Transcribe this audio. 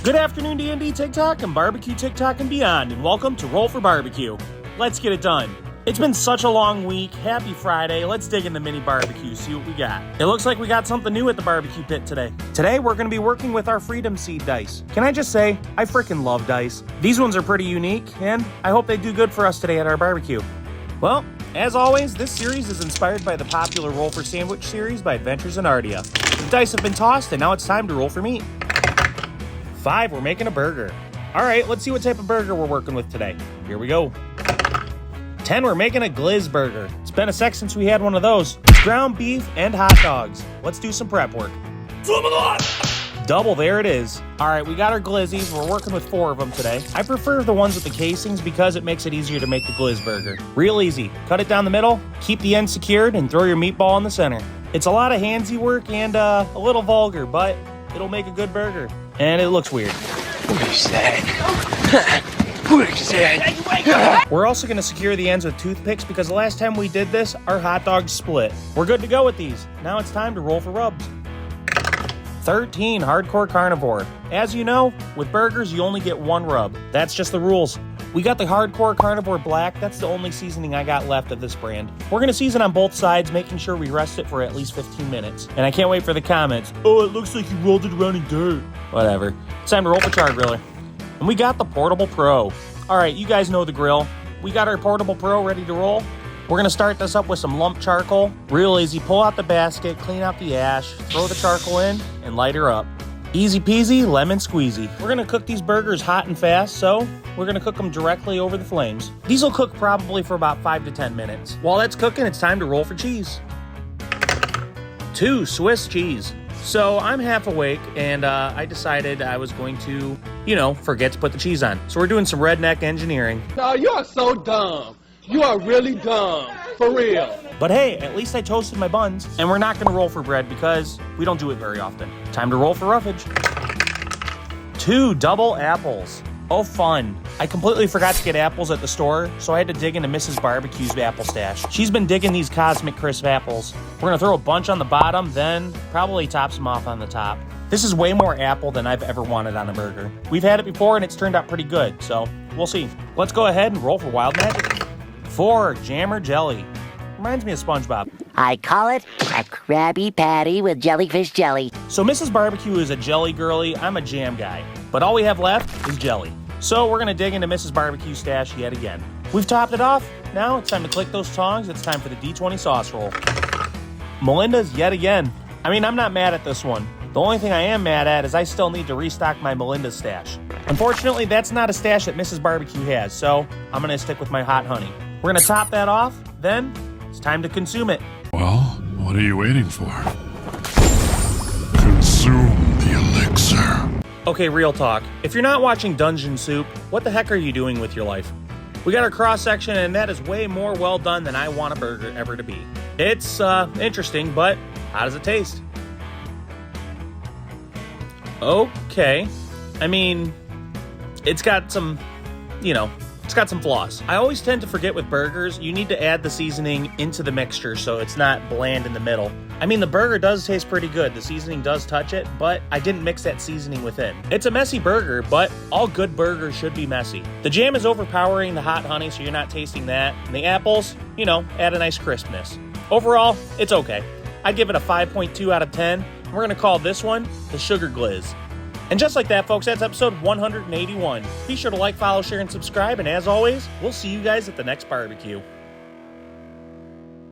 Good afternoon, D&D TikTok and barbecue TikTok and beyond, and welcome to Roll for Barbecue. Let's get it done. It's been such a long week. Happy Friday. Let's dig into mini barbecue, see what we got. It looks like we got something new at the barbecue pit today. Today, we're going to be working with our Freedom Seed dice. Can I just say, I freaking love dice. These ones are pretty unique, and I hope they do good for us today at our barbecue. Well, as always, this series is inspired by the popular Roll for Sandwich series by AdventuresinAardia. The dice have been tossed, and now it's time to roll for meat. 5, we're making a burger. All right, let's see what type of burger we're working with today. Here we go. 10, we're making a glizz burger. It's been a sec since we had one of those. It's ground beef and hot dogs. Let's do some prep work. Double, there it is. All right, we got our glizzies. We're working with 4 of them today. I prefer the ones with the casings because it makes it easier to make the glizz burger. Real easy. Cut it down the middle, keep the end secured, and throw your meatball in the center. It's a lot of handsy work and a little vulgar, but it'll make a good burger. And it looks weird. What is that? What is that? We're also going to secure the ends with toothpicks because the last time we did this, our hot dogs split. We're good to go with these. Now it's time to roll for rubs. 13, hardcore carnivore. As you know, with burgers, you only get 1 rub. That's just the rules. We got the hardcore carnivore black. That's the only seasoning I got left of this brand. We're going to season on both sides, making sure we rest it for at least 15 minutes. And I can't wait for the comments. Oh, it looks like you rolled it around in dirt. Whatever. It's time to roll for char griller. And we got the Portable Pro. All right, you guys know the grill. We got our Portable Pro ready to roll. We're gonna start this up with some lump charcoal. Real easy, pull out the basket, clean out the ash, throw the charcoal in, and light her up. Easy peasy, lemon squeezy. We're gonna cook these burgers hot and fast, so we're gonna cook them directly over the flames. These will cook probably for about 5 to 10 minutes. While that's cooking, it's time to roll for cheese. 2, Swiss cheese. So I'm half awake, and I decided I was going to, forget to put the cheese on. So we're doing some redneck engineering. No, you are so dumb. You are really dumb. For real. But hey, at least I toasted my buns, and we're not going to roll for bread because we don't do it very often. Time to roll for roughage. 2, double apples. Oh, fun. I completely forgot to get apples at the store, so I had to dig into Mrs. Barbecue's apple stash. She's been digging these Cosmic Crisp apples. We're gonna throw a bunch on the bottom, then probably top some off on the top. This is way more apple than I've ever wanted on a burger. We've had it before and it's turned out pretty good, so we'll see. Let's go ahead and roll for wild magic. 4, jammer jelly. Reminds me of SpongeBob. I call it a Krabby Patty with jellyfish jelly. So Mrs. Barbecue is a jelly girly, I'm a jam guy. But all we have left is jelly. So we're gonna dig into Mrs. Barbecue's stash yet again. We've topped it off. Now it's time to click those tongs. It's time for the D20 sauce roll. Melinda's yet again. I mean, I'm not mad at this one. The only thing I am mad at is I still need to restock my Melinda's stash. Unfortunately, that's not a stash that Mrs. Barbecue has, so I'm gonna stick with my hot honey. We're gonna top that off, then it's time to consume it. Well, what are you waiting for? Consume the elixir. Okay, real talk. If you're not watching Dungeon Soup, what the heck are you doing with your life? We got our cross section, and that is way more well done than I want a burger ever to be. It's interesting, but how does it taste? Okay. I mean, it's got some, it's got some flaws. I always tend to forget with burgers, you need to add the seasoning into the mixture so it's not bland in the middle. I mean, the burger does taste pretty good. The seasoning does touch it, but I didn't mix that seasoning within. It's a messy burger, but all good burgers should be messy. The jam is overpowering the hot honey, so you're not tasting that. And the apples, add a nice crispness. Overall, it's okay. I'd give it a 5.2 out of 10. We're gonna call this one the Sugar Glizz. And just like that, folks, that's episode 181. Be sure to like, follow, share, and subscribe. And as always, we'll see you guys at the next barbecue.